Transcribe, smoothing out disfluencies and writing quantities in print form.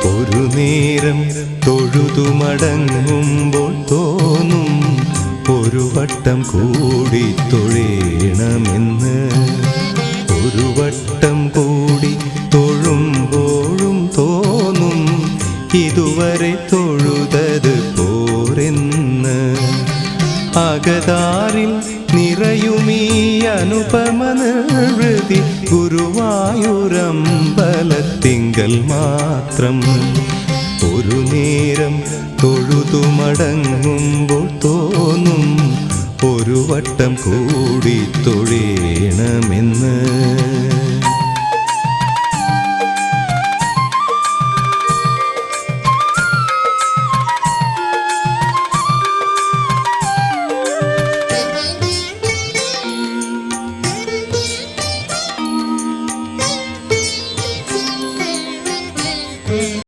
ഒരു നേരം തൊഴുതു മടങ്ങുമ്പോൾ തോന്നും ഒരു വട്ടം കൂടി തൊഴേണമെന്ന്. ഒരു വട്ടം കൂടി തൊഴുമ്പോഴും തോന്നും ഇതുവരെ തൊഴുതത് പോരെന്ന്. അകതാരിൽ നിറയുമീ അനുപമ നിർവൃതി ഗുരുവായൂരമ്പലത്തിങ്കൽ മാത്രം. ഒരു നേരം തൊഴുതു മടങ്ങുമ്പോൾ തോന്നും ഒരു വട്ടം കൂടി തൊഴേണമെന്ന്.